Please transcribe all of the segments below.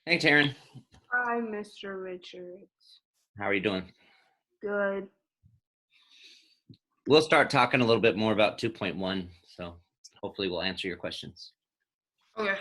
Hey, Taryn. Hi, Mr. Richards. How are you doing? Good. We'll start talking a little bit more about 2.1, so hopefully we'll answer your questions. Okay.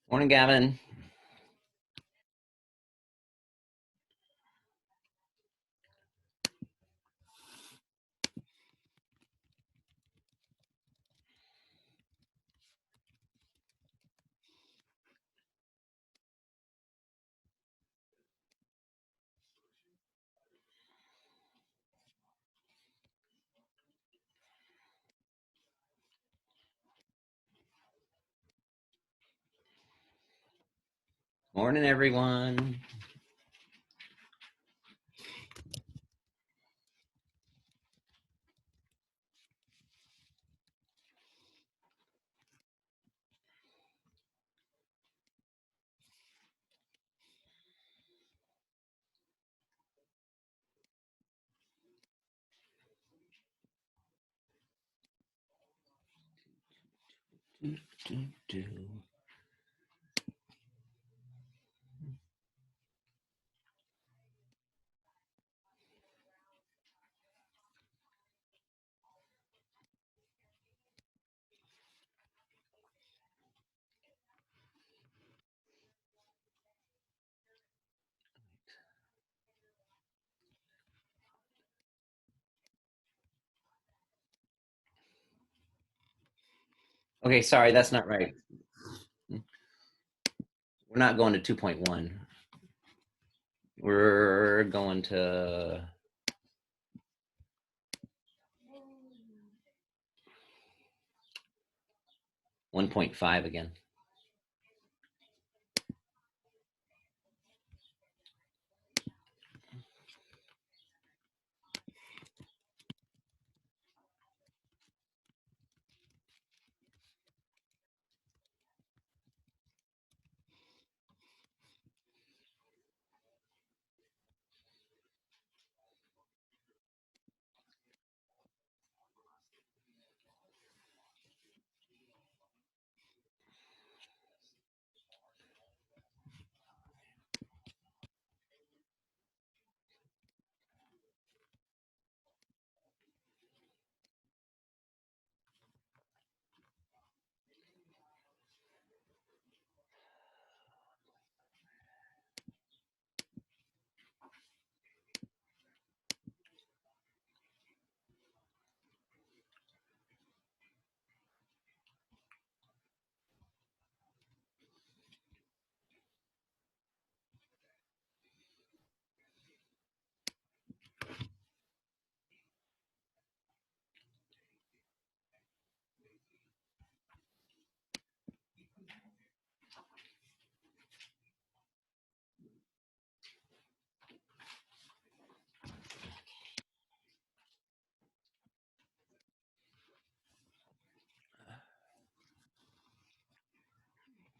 Morning, Gavin. Morning, everyone. Okay, sorry, that's not right. We're not going to 2.1. We're going to 1.5 again.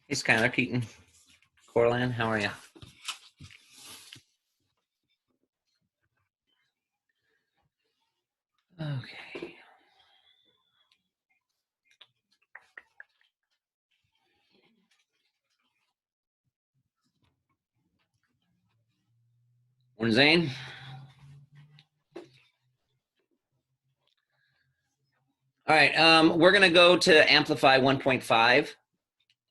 Hey, Skylar Keaton. Corlan, how are you? Okay. Morning, Zane. All right, we're going to go to Amplify 1.5.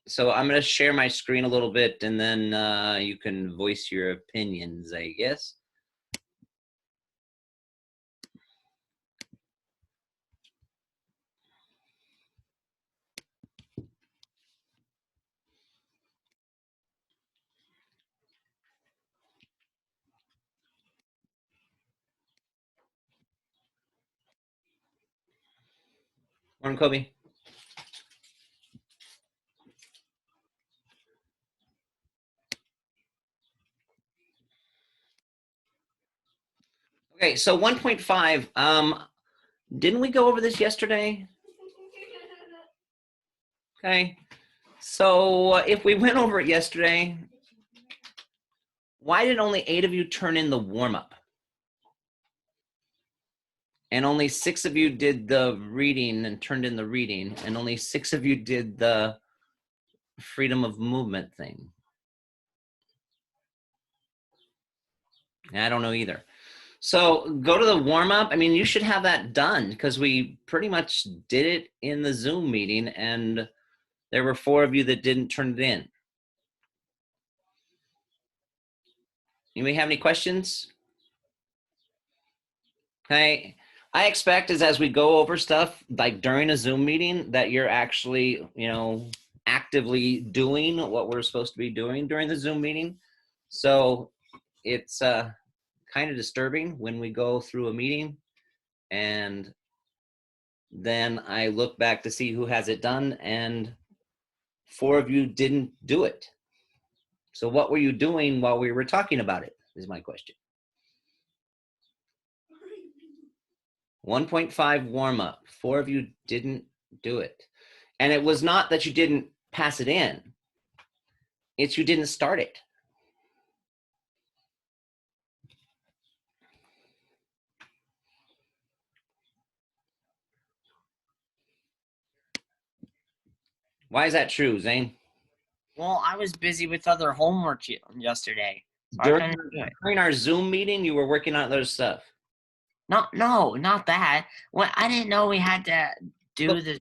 So I'm going to share my screen a little bit, and then you can voice your opinions, I guess. Morning, Kobe. Okay, so 1.5, didn't we go over this yesterday? Okay, so if we went over it yesterday, why did only 8 of you turn in the warm-up? And only 6 of you did the reading and turned in the reading, and only 6 of you did the freedom of movement thing. I don't know either. So go to the warm-up. I mean, you should have that done because we pretty much did it in the Zoom meeting, and there were 4 of you that didn't turn it in. Anybody have any questions? Okay. I expect is as we go over stuff, like during a Zoom meeting, that you're actually, actively doing what we're supposed to be doing during the Zoom meeting. So it's kind of disturbing when we go through a meeting and then I look back to see who has it done, and 4 of you didn't do it. So what were you doing while we were talking about it, is my question. 1.5 warm-up. 4 of you didn't do it. And it was not that you didn't pass it in. It's you didn't start it. Why is that true, Zane? Well, I was busy with other homework yesterday. So I couldn't do it. During our Zoom meeting, you were working on other stuff. No, not that. Well, I didn't know we had to do But the.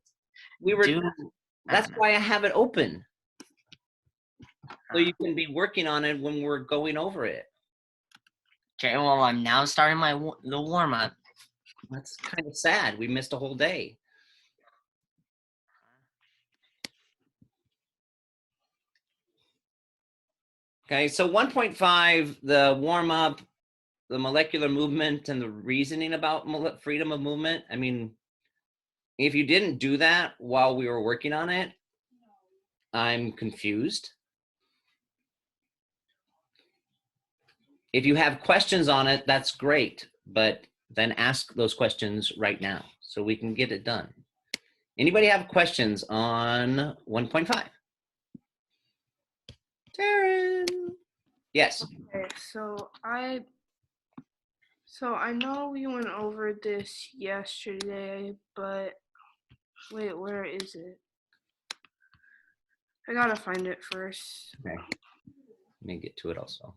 That's why I have it open. So you can be working on it when we're going over it. Okay, well, I'm now starting the warm up. That's kind of sad. We missed a whole day. Okay, so 1.5, the warm up, the molecular movement, and the reasoning about freedom of movement. I mean, if you didn't do that while we were working on it, I'm confused. If you have questions on it, that's great, but then ask those questions right now so we can get it done. Anybody have questions on 1.5? Taryn. Yes. Okay, so I know we went over this yesterday, but wait, where is it? I gotta find it first. Okay. Let me get to it also.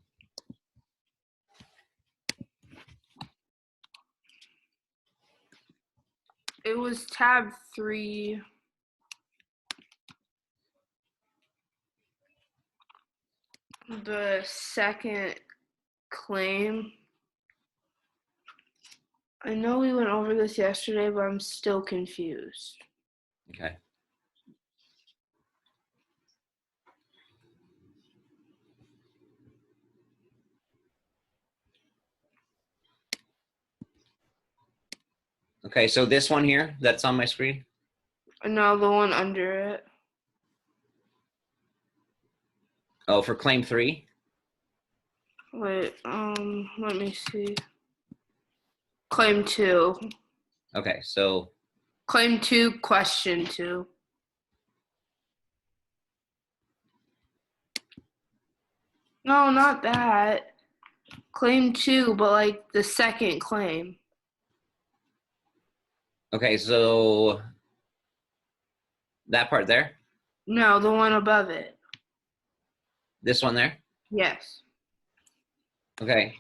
It was tab 3. The second claim. I know we went over this yesterday, but I'm still confused. Okay. Okay, so this one here that's on my screen? No, the one under it. Oh, for claim 3? Wait, let me see. Claim 2. Okay, so Claim 2, question 2. No, not that. Claim 2, but like the second claim. okay, so that part there? No, the one above it. This one there? Yes. Okay.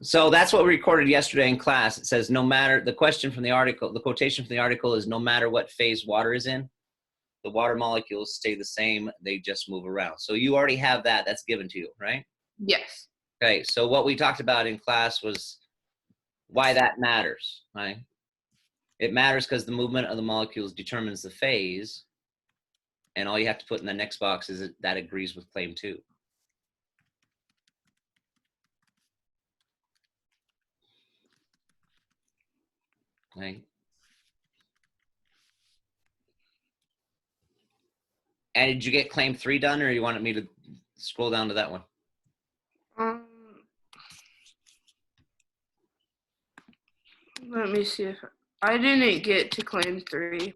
So that's what we recorded yesterday in class. It says no matter, the question from the article, the quotation from the article is no matter what phase water is in, the water molecules stay the same, they just move around. So you already have that, that's given to you, right? Yes. Okay, so what we talked about in class was why that matters, right? It matters because the movement of the molecules determines the phase, and all you have to put in the next box is that agrees with claim 2. Right? And did you get claim 3 done, or you wanted me to scroll down to that one? Um, Let me see if I didn't get to claim 3.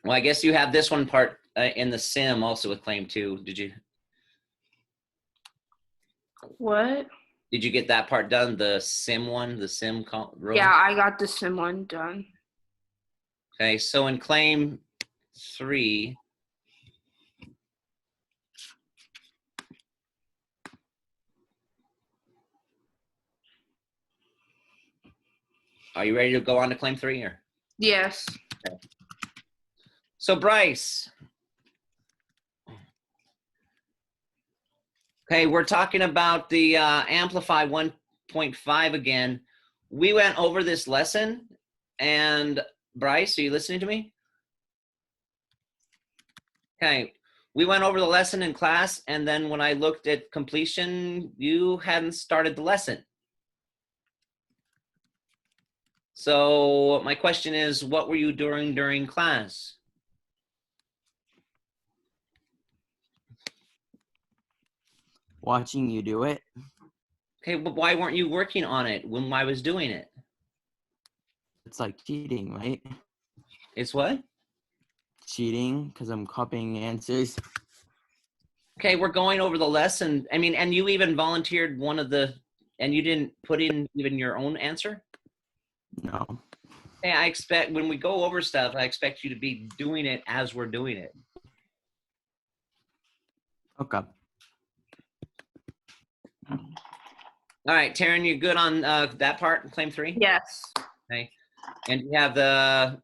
Well, I guess you have this one part in the sim also with claim 2. Did you What? get that part done? The sim one, the sim row? Yeah, I got the sim one done. Okay, so in claim 3, are you ready to go on to claim 3 here? Yes. So Bryce, okay, we're talking about the Amplify 1.5 again. We went over this lesson, and Bryce, are you listening to me? Okay, we went over the lesson in class, and then when I looked at completion, you hadn't started the lesson. So my question is, what were you doing during class? Watching you do it. Okay, but why weren't you working on it when I was doing it? It's like cheating, right? It's what? Cheating because I'm copying answers. Okay, we're going over the lesson. I mean, and you even volunteered one of the, and you didn't put in even your own answer? No. Hey, I expect when we go over stuff, I expect you to be doing it as we're doing it. Okay. All right, Taryn, you good on that part, claim 3? Yes. Okay. And you have the,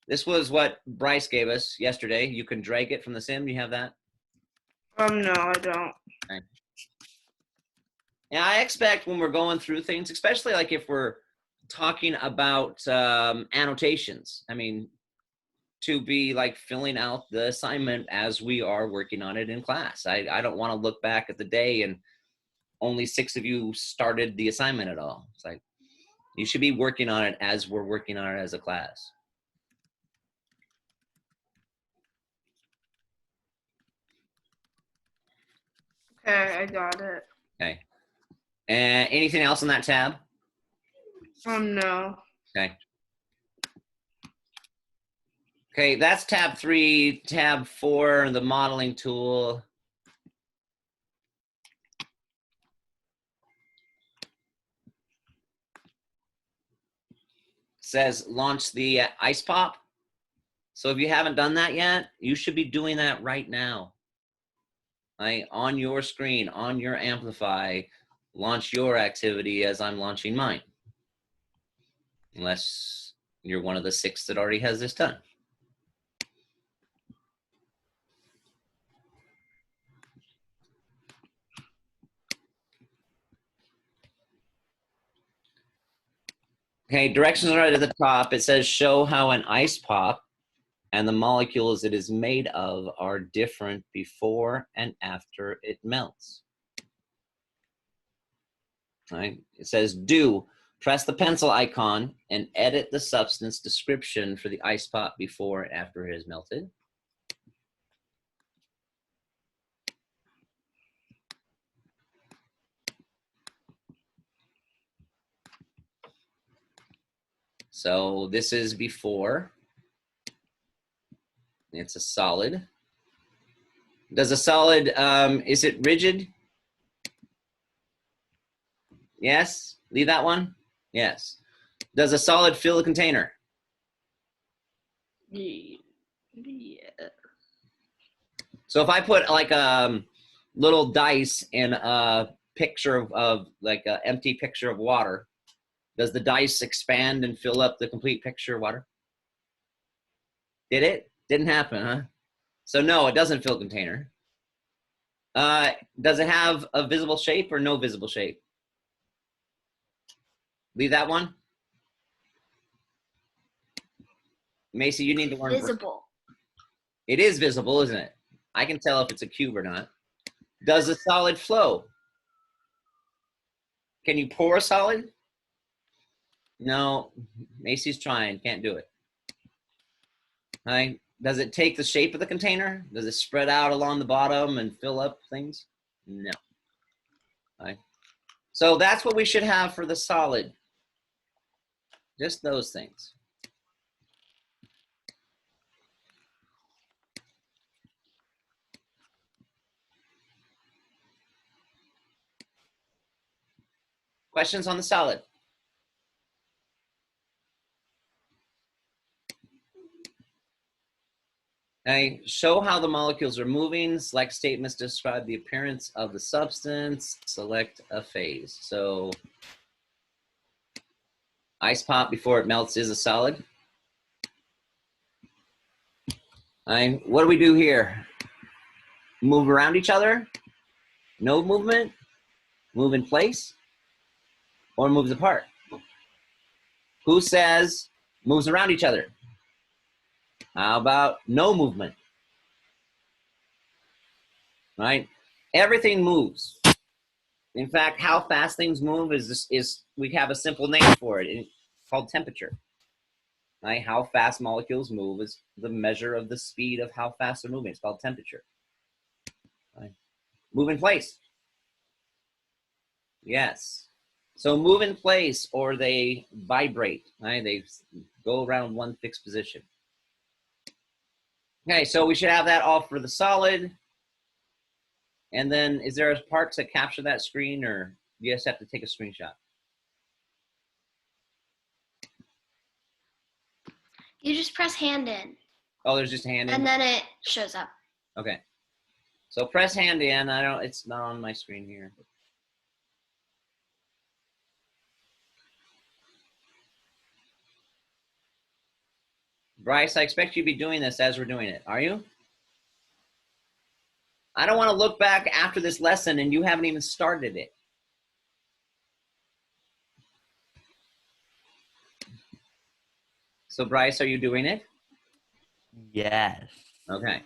this was what Bryce gave us yesterday. You can drag it from the sim. You have that? No, I don't. Okay. And I expect when we're going through things, especially like if we're talking about annotations, I mean, to be like filling out the assignment as we are working on it in class. I don't want to look back at the day and only 6 of you started the assignment at all. It's like, you should be working on it as we're working on it as a class. Okay, I got it. Okay. And anything else on that tab? No. Okay. Okay, that's tab 3. Tab 4, the modeling tool. Says launch the ice pop. So if you haven't done that yet, you should be doing that right now. Right? On your screen, on your Amplify, launch your activity as I'm launching mine. Unless you're one of the 6 that already has this done. Okay, directions are right at the top. It says show how an ice pop and the molecules it is made of are different before and after it melts. Right? It says do. Press the pencil icon and edit the substance description for the ice pop before and after it has melted. So this is before. It's a solid. Does a solid, is it rigid? Yes? Leave that one? Yes. Does a solid fill a container? Yeah. So if I put like a little dice in a picture of like an empty picture of water, does the dice expand and fill up the complete picture of water? Did it? Didn't happen, huh? So no, it doesn't fill container. Does it have a visible shape or no visible shape? Leave that one. Macy, you need to learn. Visible. It is visible, isn't it? I can tell if it's a cube or not. Does a solid flow? Can you pour a solid? No, Macy's trying, can't do it. Right? Does it take the shape of the container? Does it spread out along the bottom and fill up things? No. Right? So that's what we should have for the solid. Just those things. Questions on the solid? Okay, show how the molecules are moving. Select statements to describe the appearance of the substance. Select a phase. So ice pop before it melts is a solid. All right, what do we do here? Move around each other? No movement? Move in place? Or moves apart? Who says moves around each other? How about no movement? Right? Everything moves. In fact, how fast things move is we have a simple name for it. It's called temperature. Right? How fast molecules move is the measure of the speed of how fast they're moving. It's called temperature. Right? Move in place. Yes. So move in place or they vibrate. Right? They go around one fixed position. Okay, so we should have that all for the solid. And then is there parts that capture that screen or you just have to take a screenshot? You just press hand in, Oh, there's just a hand in? and then it shows up. Okay. So press hand in. It's not on my screen here. Bryce, I expect you to be doing this as we're doing it. Are you? I don't want to look back after this lesson and you haven't even started it. So Bryce, are you doing it? Yes. Okay.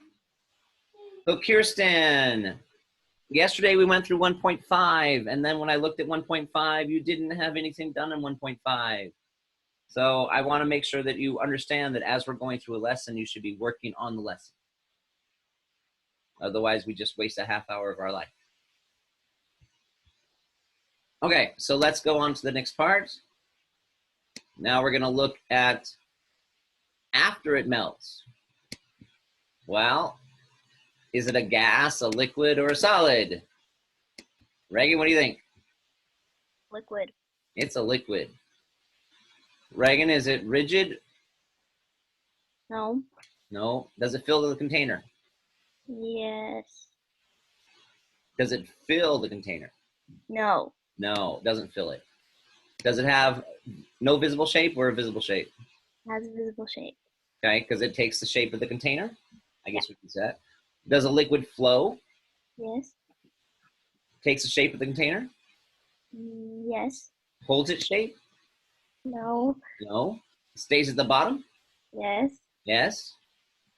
So Kirsten, yesterday we went through 1.5 and then when I looked at 1.5, you didn't have anything done in 1.5. So I want to make sure that you understand that as we're going through a lesson, you should be working on the lesson. Otherwise, we just waste a half hour of our life. Okay, so let's go on to the next part. Now we're going to look at after it melts. Well, is it a gas, a liquid, or a solid? Reagan, what do you think? Liquid. It's a liquid. Reagan, is it rigid? No. No. Does it fill the container? Yes. Does it fill the container? No. No, doesn't fill it. Does it have no visible shape or a visible shape? Has a visible shape. Okay, because it takes the shape of the container. I guess we can say that. Does a liquid flow? Yes. Takes the shape of the container? Yes. Holds its shape? No. No. Stays at the bottom? Yes. Yes.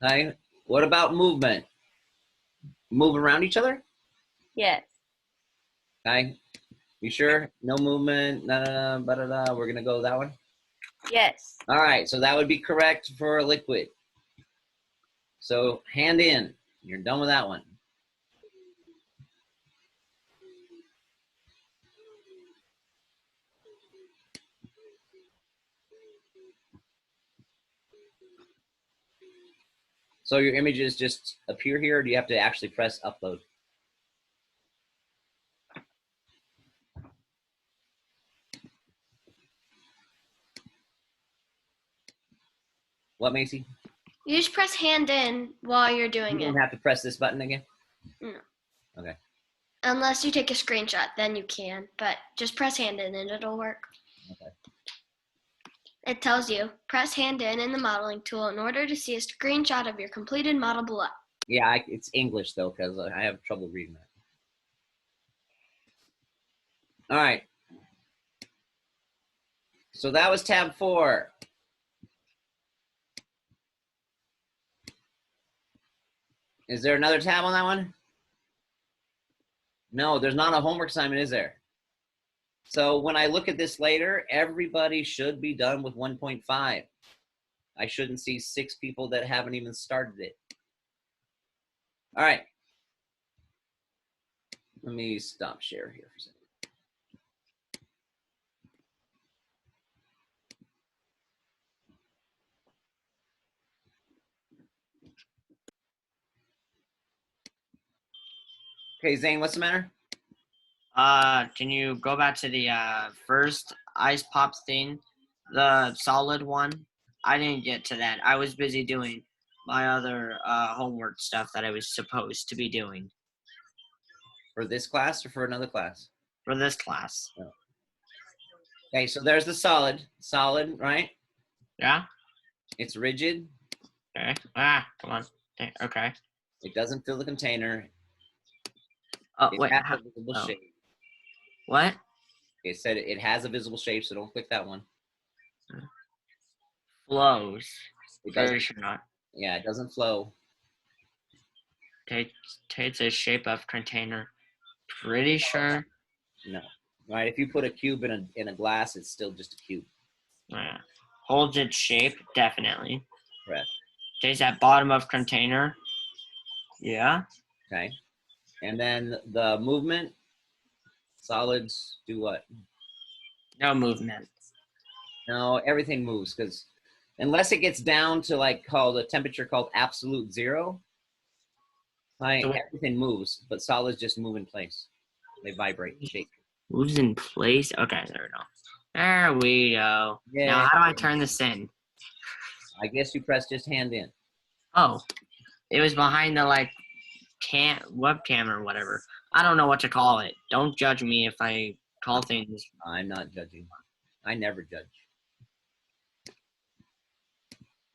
Okay. What about movement? Move around each other? Yes. Okay. You sure? No movement. We're gonna go that one. Yes. All right. So that would be correct for a liquid. So hand in. You're done with that one. So your images just appear here, or do you have to actually press upload? What, Macy? You just press hand in while you're You doing it. don't have to press this button again? No. Okay. Unless you take a screenshot, then you can. But just press hand in and it'll work. Okay. It tells you, press hand in the modeling tool in order to see a screenshot of your completed model below. Yeah, it's English though, because I have trouble reading that. All right. So that was tab 4. Is there another tab on that one? No, there's not a homework assignment, is there? So when I look at this later, everybody should be done with 1.5. I shouldn't see 6 people that haven't even started it. All right. Let me stop share here for a second. Okay, Zane, what's the matter? Can you go back to the first ice pop thing, the solid one? I didn't get to that. I was busy doing my other homework stuff that I was supposed to be doing For this class or for another class? for this class. Okay, so there's the solid. Solid, right? Yeah. It's rigid. Okay. Come on. Okay. It doesn't fill the container. Oh It wait. has a visible oh. shape. What? It said it has a visible shape, so don't click that one. Flows. It Very doesn't. sure not. Yeah, it doesn't flow. Takes the shape of container. Pretty sure. No. Right? If you put a cube in a glass, it's still just a cube. Yeah. Holds its shape, definitely. Correct. Stays at bottom of container. Yeah. Okay. And then the movement. Solids do what? No movement. No, everything moves because unless it gets down to like called a temperature called absolute zero, like So- everything moves, but solids just move in place. They vibrate, shake. Moves in place. Okay, there we go. There we go. Yeah. Now how do I turn this in? I guess you press just hand in. Oh. It was behind the webcam or whatever. I don't know what to call it. Don't judge me if I call things. I'm not judging. I never judge.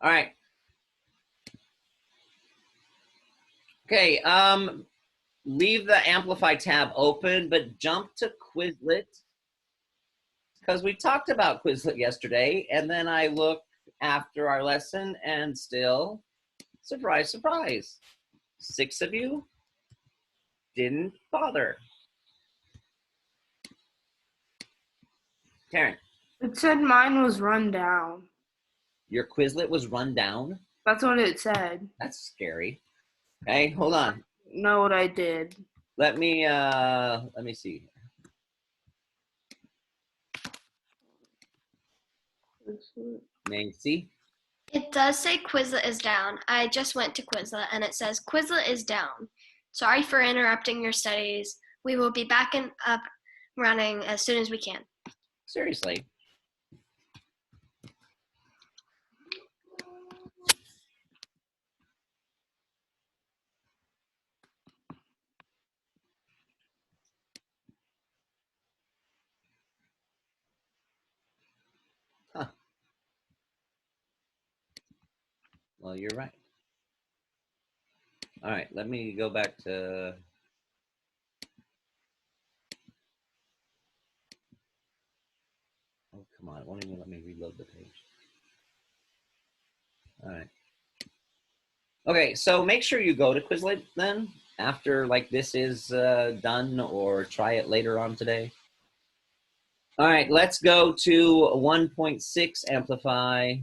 All right. Okay. Leave the Amplify tab open, but jump to Quizlet because we talked about Quizlet yesterday, and then I looked after our lesson, and still, surprise, surprise, 6 of you didn't bother. Karen, It said mine was run down. your Quizlet was run down? That's what it said. That's scary. Okay, hold on. Know what I did. Let me see. Nancy. It does say Quizlet is down. I just went to Quizlet and it says Quizlet is down. Sorry for interrupting your studies. We will be back up running as soon as we can. Seriously. Huh. Well, you're right. All right, let me go back to. Oh, come on. It won't even let me reload the page. All right. Okay, so make sure you go to Quizlet then after like this is done, or try it later on today. All right, let's go to 1.6 Amplify.